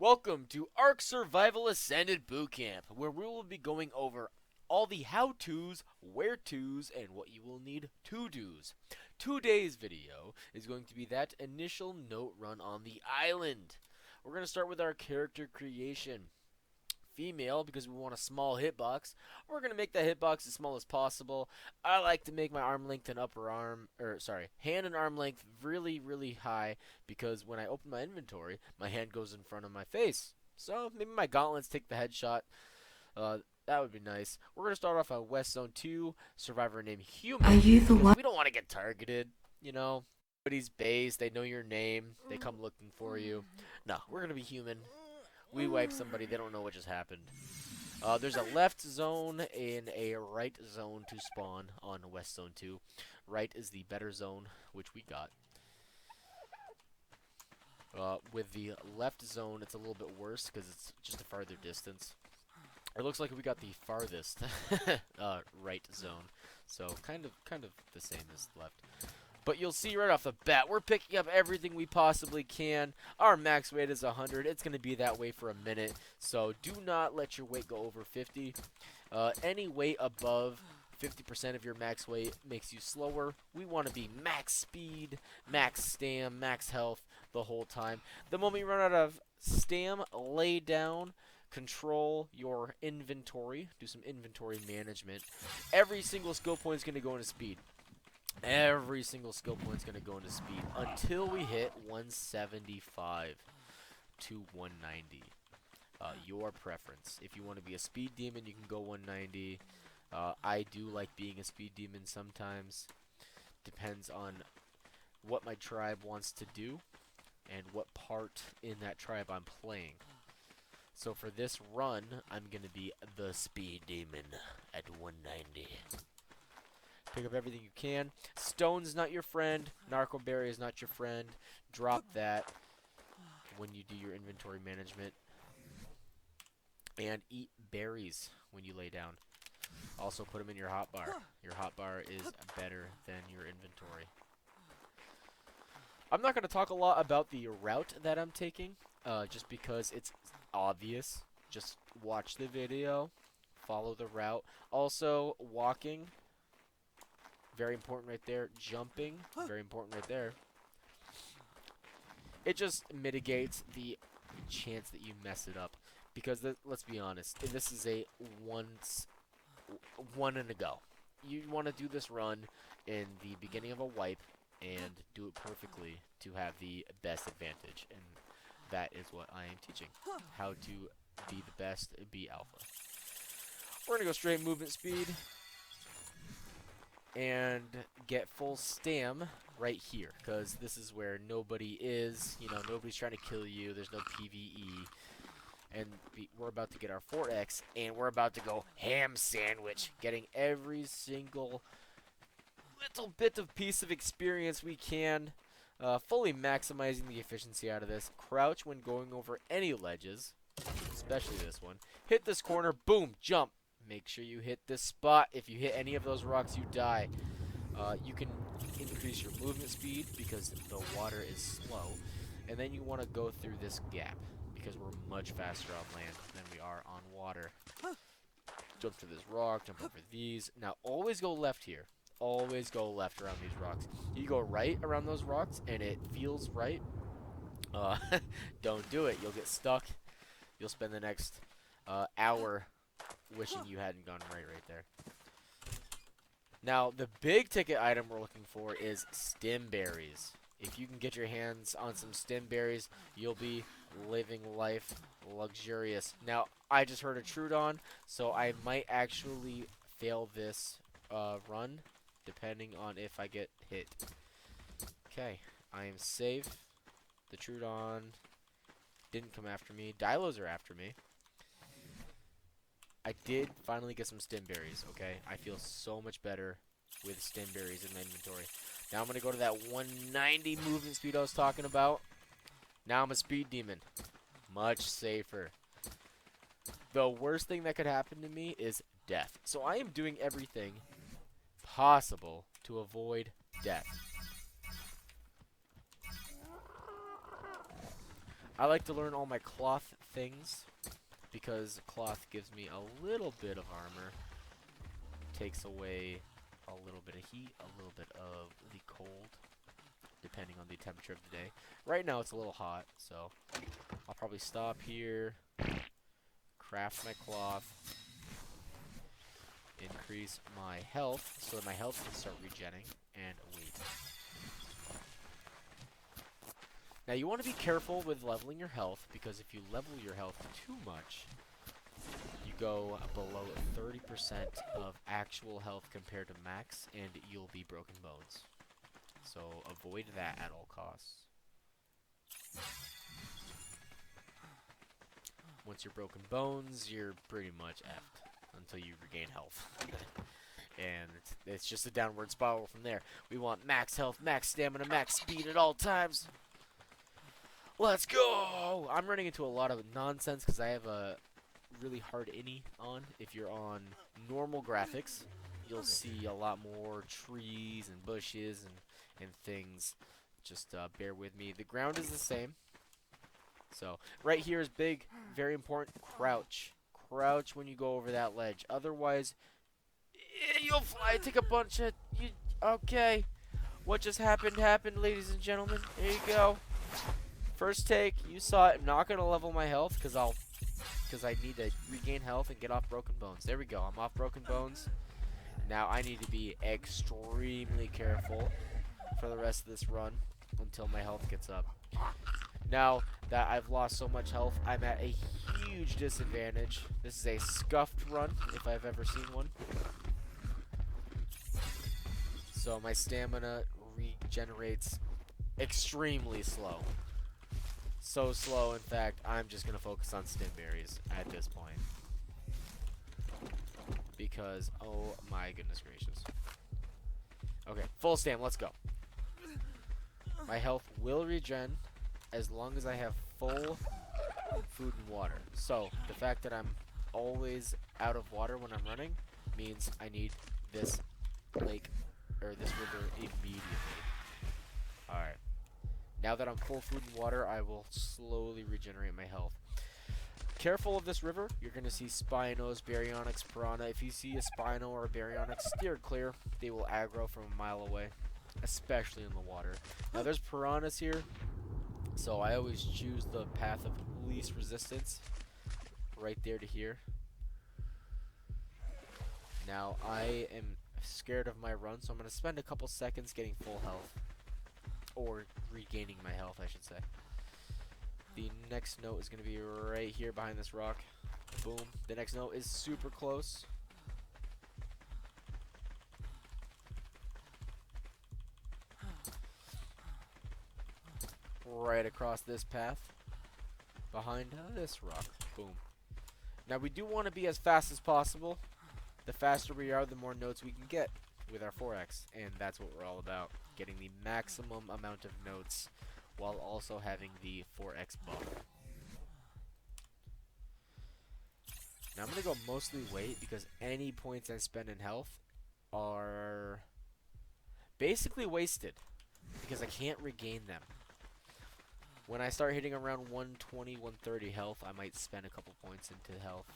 Welcome to Ark Survival Ascended Bootcamp, where we will be going over all the how-tos, where-tos, and what you will need to-dos. Today's video is going to be that initial note run on the island. We're going to start with our character creation. Female, because we want a small hitbox. We're going to make that hitbox as small as possible. I like to make my arm length and hand and arm length really high, because when I open my inventory, my hand goes in front of my face. So maybe my gauntlets take the headshot. That would be nice. We're going to start off on West Zone 2, survivor named Human. Are you the one? We don't want to get targeted, you know. Somebody's base, they know your name, they come looking for you. No, we're going to be human. We wipe somebody, they don't know what just happened. There's a left zone and a right zone to spawn on West Zone 2. Right is the better zone, which we got. With the left zone, it's a little bit worse because it's just a farther distance. It looks like we got the farthest right zone, so kind of the same as left. But you'll see right off the bat, we're picking up everything we possibly can. Our max weight is 100. It's going to be that way for a minute. So do not let your weight go over 50. Any weight above 50% of your max weight makes you slower. We want to be max speed, max stam, max health the whole time. The moment you run out of stam, lay down. Control your inventory. Do some inventory management. Every single skill point is going to go into speed. Every single skill point is going to go into speed until we hit 175 to 190. Your preference. If you want to be a speed demon, you can go 190. I do like being a speed demon sometimes. Depends on what my tribe wants to do and what part in that tribe I'm playing. So for this run, I'm going to be the speed demon at 190. Pick up everything you can. Stone's not your friend. Narcoberry is not your friend. Drop that when you do your inventory management. And eat berries when you lay down. Also put them in your hotbar. Your hotbar is better than your inventory. I'm not going to talk a lot about the route that I'm taking, just because it's obvious. Just watch the video. Follow the route. Also, walking. Very important right there. Jumping, very important right there. It just mitigates the chance that you mess it up. Because, let's be honest, this is a one and a go. You want to do this run in the beginning of a wipe and do it perfectly to have the best advantage. And that is what I am teaching. How to be the best, be alpha. We're going to go straight movement speed. And get full stam right here, because this is where nobody is, nobody's trying to kill you, there's no PvE, and we're about to get our 4X, and we're about to go ham sandwich, getting every single little bit of piece of experience we can, fully maximizing the efficiency out of this. Crouch when going over any ledges, especially this one. Hit this corner, boom, jump. Make sure you hit this spot. If you hit any of those rocks, you die. You can increase your movement speed because the water is slow. And then you want to go through this gap because we're much faster on land than we are on water. Jump to this rock, jump over these. Now, always go left here. Always go left around these rocks. You go right around those rocks and it feels right. Don't do it. You'll get stuck. You'll spend the next hour wishing you hadn't gone right there. Now, the big ticket item we're looking for is stim berries. If you can get your hands on some stim berries, you'll be living life luxurious. Now, I just heard a Trudon, so I might actually fail this run, depending on if I get hit. Okay, I am safe. The Trudon didn't come after me. Dilos are after me. I did finally get some stim berries, okay? I feel so much better with stim berries in my inventory. Now I'm going to go to that 190 movement speed I was talking about. Now I'm a speed demon. Much safer. The worst thing that could happen to me is death. So I am doing everything possible to avoid death. I like to learn all my cloth things because cloth gives me a little bit of armor, takes away a little bit of heat, a little bit of the cold, depending on the temperature of the day. Right now it's a little hot, so I'll probably stop here, craft my cloth, increase my health so that my health can start regenning, and wait. Now you want to be careful with leveling your health, because if you level your health too much, you go below 30% of actual health compared to max, and you'll be broken bones. So avoid that at all costs. Once you're broken bones, you're pretty much effed until you regain health. And it's just a downward spiral from there. We want max health, max stamina, max speed at all times. Let's go! I'm running into a lot of nonsense because I have a really hard innie on. If you're on normal graphics, you'll see a lot more trees and bushes and things. Just bear with me. The ground is the same. So right here is big, very important. Crouch. Crouch when you go over that ledge. Otherwise, you'll fly. Take a bunch of... Okay. What just happened, ladies and gentlemen. There you go. First take, you saw it. I'm not gonna level my health because I need to regain health and get off broken bones. There we go. I'm off broken bones. Now I need to be extremely careful for the rest of this run until my health gets up. Now that I've lost so much health, I'm at a huge disadvantage. This is a scuffed run if I've ever seen one. So my stamina regenerates extremely slow. So slow, in fact, I'm just going to focus on stim berries at this point. Because, oh my goodness gracious. Okay, full stam, let's go. My health will regen as long as I have full food and water. So, the fact that I'm always out of water when I'm running means I need this lake, or this river immediately. Alright. Now that I'm full food and water, I will slowly regenerate my health. Careful of this river. You're going to see Spinos, Baryonyx, Piranha. If you see a Spino or a Baryonyx, steer clear. They will aggro from a mile away, especially in the water. Now there's Piranhas here, so I always choose the path of least resistance, right there to here. Now I am scared of my run, so I'm going to spend a couple seconds getting full health. Or regaining my health, I should say. The next note is going to be right here behind this rock. Boom. The next note is super close. Right across this path. Behind this rock. Boom. Now we do want to be as fast as possible. The faster we are, the more notes we can get with our 4x. And that's what we're all about. Getting the maximum amount of notes while also having the 4x buff. Now I'm going to go mostly weight because any points I spend in health are basically wasted because I can't regain them. When I start hitting around 120, 130 health, I might spend a couple points into health.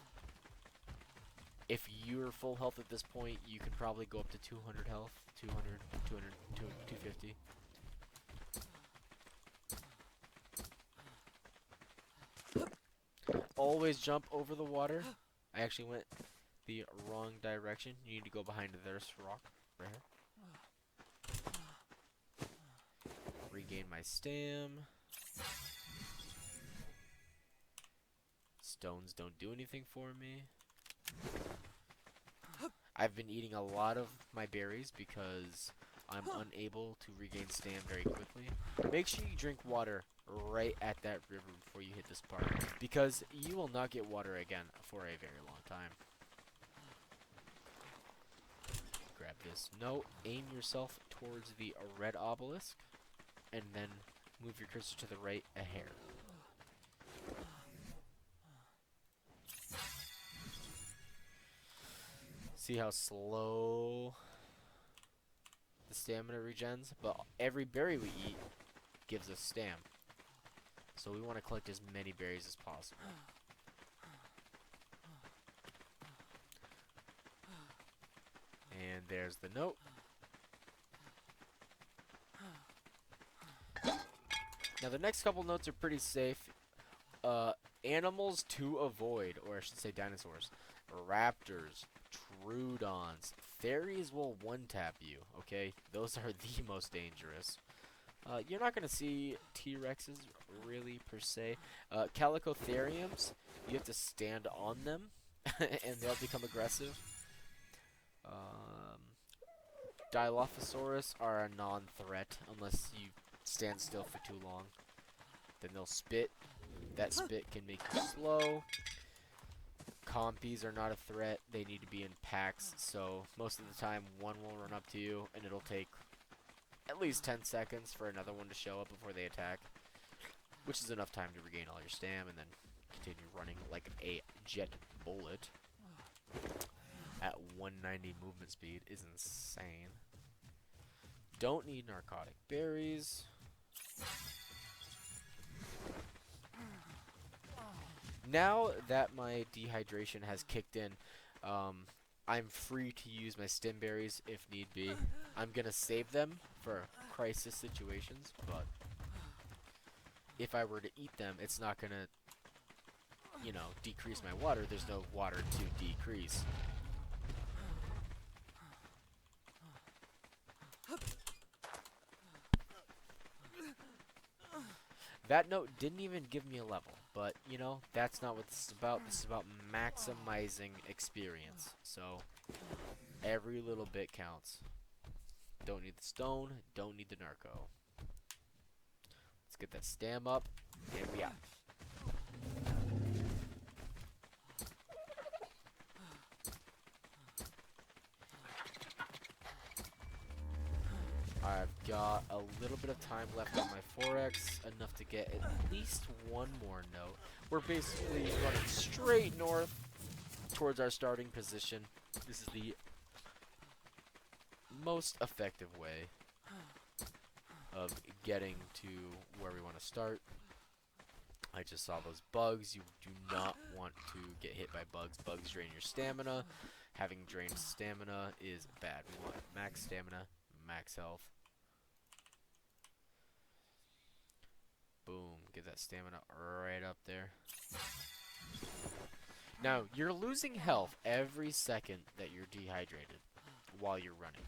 If you're full health at this point, you can probably go up to 200 health, 200, 200, 250. Always jump over the water. I actually went the wrong direction. You need to go behind this rock right here. Regain my stam. Stones don't do anything for me. I've been eating a lot of my berries because I'm unable to regain stam very quickly. Make sure you drink water right at that river before you hit this part, because you will not get water again for a very long time. Grab this note, aim yourself towards the red obelisk, and then move your cursor to the right a hair. See how slow the stamina regens? But every berry we eat gives us stam. so we want to collect as many berries as possible. And there's the note. Now the next couple notes are pretty safe. Animals to avoid, or I should say dinosaurs. Raptors, Troodons, fairies will one-tap you, okay? Those are the most dangerous. You're not going to see T-Rexes, really, per se. Calicotheriums, you have to stand on them, and they'll become aggressive. Dilophosaurus are a non-threat, unless you stand still for too long. Then they'll spit. That spit can make you slow. Compies are not a threat. They need to be in packs, so most of the time one will run up to you, and it'll take at least 10 seconds for another one to show up before they attack, which is enough time to regain all your stam and then continue running like a jet bullet at 190 movement speed is insane. Don't need narcotic berries. Now that my dehydration has kicked in, I'm free to use my stim berries if need be. I'm gonna save them for crisis situations, but if I were to eat them, it's not gonna, you know, decrease my water. There's no water to decrease. That note didn't even give me a level, but, you know, that's not what this is about. This is about maximizing experience. So, every little bit counts. Don't need the stone, don't need the narco. Let's get that stam up, and we out. I've got a little bit of time left on my 4X, enough to get at least one more note. We're basically running straight north towards our starting position. This is the most effective way of getting to where we want to start. I just saw those bugs. You do not want to get hit by bugs. Bugs drain your stamina. Having drained stamina is bad. We want max stamina, max health. Boom. Get that stamina right up there. Now, you're losing health every second that you're dehydrated while you're running.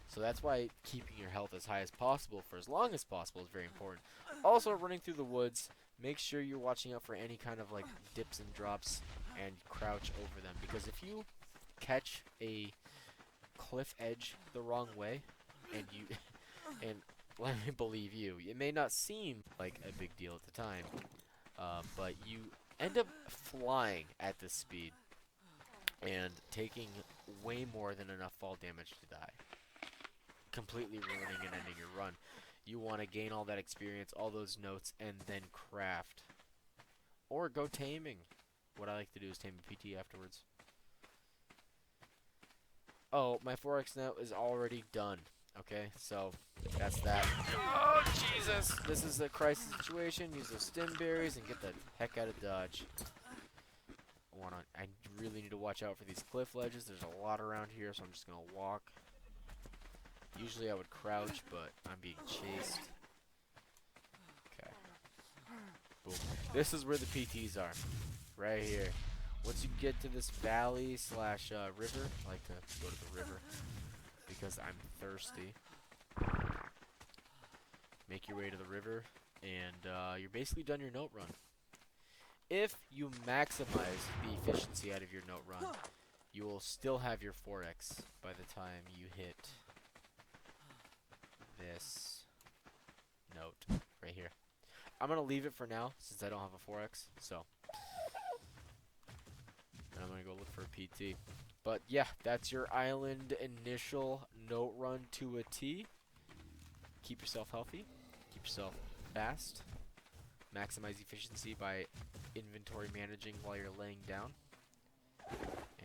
So that's why keeping your health as high as possible for as long as possible is very important. Also, running through the woods, make sure you're watching out for any kind of like dips and drops and crouch over them. Because if you catch a cliff edge the wrong way, and you and let me believe you, it may not seem like a big deal at the time, but you end up flying at this speed and taking way more than enough fall damage to die, completely ruining and ending your run. You want to gain all that experience, all those notes, and then craft. Or go taming. What I like to do is tame a PT afterwards. Oh, my 4X note is already done. Okay, so that's that. Oh, Jesus! This is a crisis situation. Use those stim berries and get the heck out of Dodge. I really need to watch out for these cliff ledges. There's a lot around here, so I'm just going to walk. Usually I would crouch, but I'm being chased. Okay. Boom. This is where the PTs are. Right here. Once you get to this valley slash river, I like to go to the river because I'm thirsty. Make your way to the river, and you're basically done your note run. If you maximize the efficiency out of your note run, you will still have your 4X by the time you hit this note right here. I'm going to leave it for now since I don't have a 4X, so I'm going to go look for a PT. But yeah, that's your island initial note run to a T. Keep yourself healthy, keep yourself fast, maximize efficiency by inventory managing while you're laying down,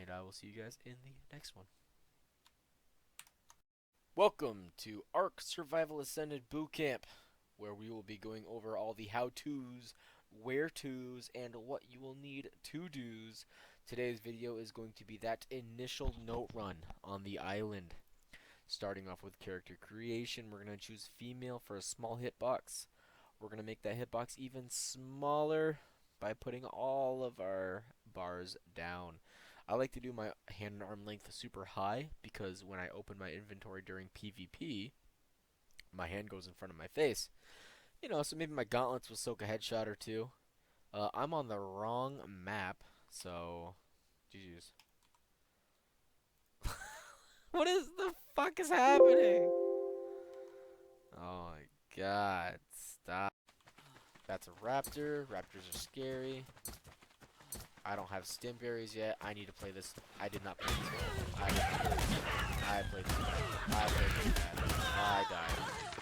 and I will see you guys in the next one. Welcome to Ark Survival Ascended Bootcamp. where we will be going over all the how-tos, where-tos, and what you will need to-dos. Today's video is going to be that initial note run on the island. Starting off with character creation, we're going to choose female for a small hitbox. We're going to make that hitbox even smaller by putting all of our bars down. I like to do my hand and arm length super high because when I open my inventory during PvP, my hand goes in front of my face. You know, so maybe my gauntlets will soak a headshot or two. I'm on the wrong map, so GG's. What is the fuck is happening? Oh my god, stop. That's a raptor. Raptors are scary. I don't have stim berries yet. I need to play this. I did not play this well. I played this bad. I played this bad. I died.